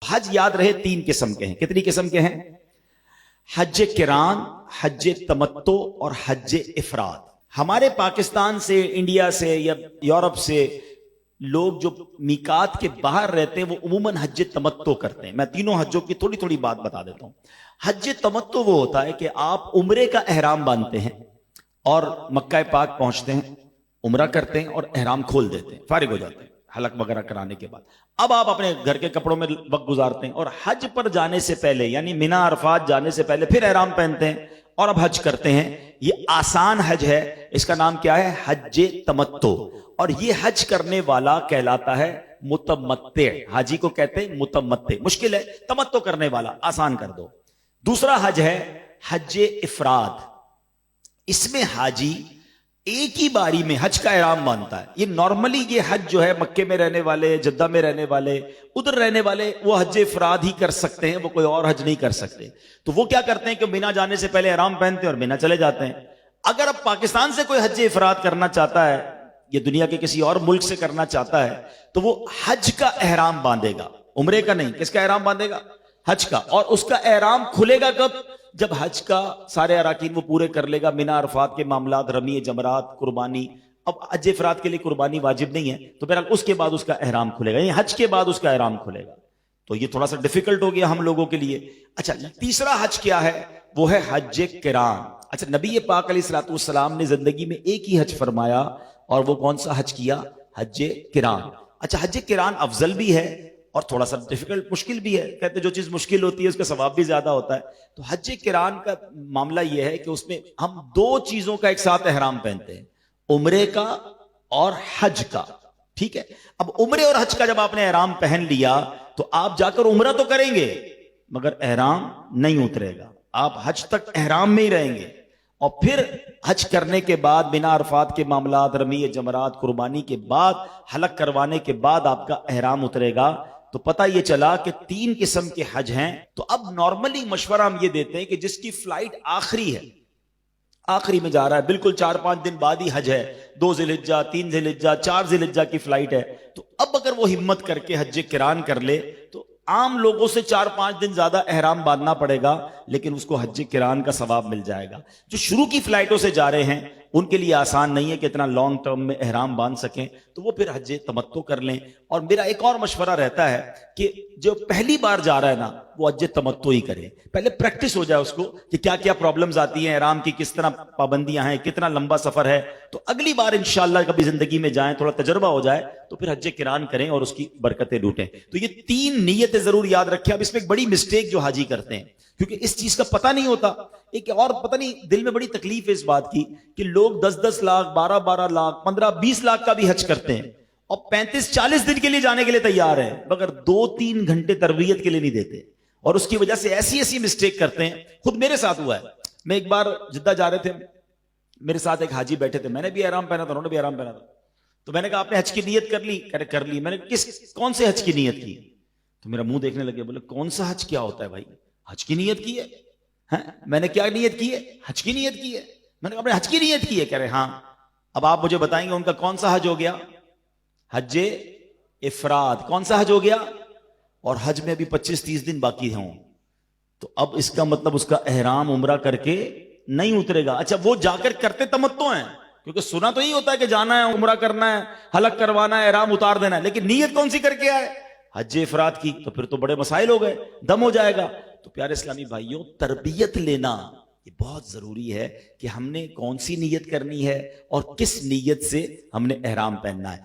حج یاد رہے 3 قسم کے ہیں. کتنی قسم کے ہیں؟ حج قران، حج تمتع اور حج افراد. ہمارے پاکستان سے، انڈیا سے یا یورپ سے لوگ جو میقات کے باہر رہتے ہیں وہ عموماً حج تمتع کرتے ہیں. میں تینوں حجوں کی تھوڑی تھوڑی بات بتا دیتا ہوں. حج تمتع وہ ہوتا ہے کہ آپ عمرے کا احرام باندھتے ہیں اور مکہ پاک پہنچتے ہیں، عمرہ کرتے ہیں اور احرام کھول دیتے ہیں، فارغ ہو جاتے ہیں حلق وغیرہ کرانے کے بعد. اب آپ اپنے گھر کے کپڑوں میں وقت گزارتے ہیں اور حج پر جانے سے پہلے یعنی منی عرفات جانے سے پہلے پھر احرام پہنتے ہیں اور اب حج کرتے ہیں. یہ آسان حج ہے. اس کا نام کیا ہے؟ حج تمتع. اور یہ حج کرنے والا کہلاتا ہے متمتع. حاجی کو کہتے ہیں متمتع. مشکل ہے، تمتع کرنے والا، آسان کر دو. دوسرا حج ہے حج افراد. اس میں حاجی ایک ہی باری میں حج کا احرام باندھتا ہے. یہ نارملی یہ حج جو ہے مکے میں رہنے والے، جدہ میں رہنے والے، ادھر رہنے والے وہ حج افراد ہی کر سکتے ہیں، وہ کوئی اور حج نہیں کر سکتے. تو وہ کیا کرتے ہیں کہ مینا جانے سے پہلے احرام پہنتے ہیں اور مینا چلے جاتے ہیں. اگر اب پاکستان سے کوئی حج افراد کرنا چاہتا ہے یا دنیا کے کسی اور ملک سے کرنا چاہتا ہے تو وہ حج کا احرام باندھے گا، عمرے کا نہیں. کس کا احرام باندھے گا؟ حج کا. اور اس کا احرام کھلے گا کب؟ جب حج کا سارے اراکین وہ پورے کر لے گا، منی عرفات کے معاملات، رمی جمرات، قربانی. اب حج افراد کے لیے قربانی واجب نہیں ہے تو بہرحال اس کے بعد اس کا احرام کھلے گا، یعنی حج کے بعد اس کا احرام کھلے گا. تو یہ تھوڑا سا ڈیفیکلٹ ہو گیا ہم لوگوں کے لیے. اچھا، تیسرا حج کیا ہے؟ وہ ہے حج قران. اچھا، نبی پاک علیہ الصلوۃ والسلام نے زندگی میں ایک ہی حج فرمایا اور وہ کون سا حج کیا؟ حج قران. اچھا، حج قران افضل بھی ہے اور تھوڑا سا ڈیفیکلٹ، مشکل بھی ہے. کہتے جو چیز مشکل ہوتی ہے اس کا ثواب بھی زیادہ ہوتا ہے. تو حج قران کا معاملہ یہ ہے کہ اس میں ہم 2 چیزوں کا ایک ساتھ احرام پہنتے ہیں، عمرے کا اور حج کا. ٹھیک ہے. اب عمرے اور حج کا جب آپ نے احرام پہن لیا تو آپ جا کر عمرہ تو کریں گے مگر احرام نہیں اترے گا. آپ حج تک احرام میں ہی رہیں گے اور پھر حج کرنے کے بعد منی عرفات کے معاملات، رمی جمرات، قربانی کے بعد، حلق کروانے کے بعد آپ کا احرام اترے گا. تو پتہ یہ چلا کہ 3 قسم کے حج ہیں. تو اب نارملی مشورہ ہم یہ دیتے ہیں کہ جس کی فلائٹ آخری ہے، آخری میں جا رہا ہے، بالکل 4-5 دن بعد ہی حج ہے، 2 ذی الحجہ، 3 ذی الحجہ، 4 ذی الحجہ کی فلائٹ ہے، تو اب اگر وہ ہمت کر کے حج قران کر لے تو عام لوگوں سے 4-5 دن زیادہ احرام باندھنا پڑے گا لیکن اس کو حج قران کا ثواب مل جائے گا. جو شروع کی فلائٹوں سے جا رہے ہیں ان کے لیے آسان نہیں ہے کہ اتنا لانگ ٹرم میں احرام باندھ سکیں، تو وہ پھر حج تمتع کر لیں. اور میرا ایک اور مشورہ رہتا ہے کہ جو پہلی بار جا رہا ہے نا وہ حج تمتع ہی کرے. پہلے پریکٹس ہو جائے اس کو کہ کیا کیا پرابلمز آتی ہیں احرام کی، کس طرح پابندیاں ہیں، کتنا لمبا سفر ہے. تو اگلی بار انشاءاللہ کبھی زندگی میں جائیں، تھوڑا تجربہ ہو جائے تو پھر حج قران کریں اور اس کی برکتیں لوٹیں. تو یہ 3 نیتیں ضرور یاد رکھیں. اب اس میں ایک بڑی مسٹیک جو حاجی کرتے ہیں کیونکہ اس چیز کا پتہ نہیں ہوتا، ایک اور پتہ نہیں دل میں بڑی تکلیف ہے اس بات کی کہ لوگ 10-10 لاکھ، 12-12 لاکھ، 15-20 لاکھ کا بھی حج کرتے ہیں اور 35-40 دن کے لیے جانے کے لیے تیار ہیں مگر 2-3 گھنٹے تربیت کے لیے نہیں دیتے اور اس کی وجہ سے ایسی مسٹیک کرتے ہیں. خود میرے ساتھ ہوا ہے. میں ایک بار جدہ جا رہے تھے، میرے ساتھ ایک حاجی بیٹھے تھے، میں نے بھی احرام پہنا تھا، انہوں نے بھی احرام پہنا تھا. تو میں نے کہا آپ نے حج کی نیت کر لی؟ کر لی. میں نے کون سے حج کی نیت کی؟ تو میرا منہ دیکھنے لگے، بولے کون سا حج کیا ہوتا ہے بھائی؟ حج کی نیت کی ہے. میں نے کیا نیت کی ہے؟ حج کی نیت کی ہے. میں نے کہا آپ نے حج کی نیت کی ہے؟ کہہ رہے ہاں. اب آپ مجھے بتائیں گے ان کا کون سا حج ہو گیا؟ حج افراد. کون سا حج ہو گیا؟ اور حج میں ابھی 25-30 دن باقی ہوں. تو اب اس کا مطلب اس کا احرام عمرہ کر کے نہیں اترے گا. اچھا، وہ جا کر کرتے تمتع ہیں کیونکہ سنا تو یہی ہوتا ہے کہ جانا ہے، عمرہ کرنا ہے، حلق کروانا ہے، احرام اتار دینا ہے، لیکن نیت کون سی کر کے آئے؟ حج افراد کی. تو پھر تو بڑے مسائل ہو گئے، دم ہو جائے گا. تو پیارے اسلامی بھائیوں، تربیت لینا یہ بہت ضروری ہے کہ ہم نے کون سی نیت کرنی ہے اور کس نیت سے ہم نے احرام پہننا ہے.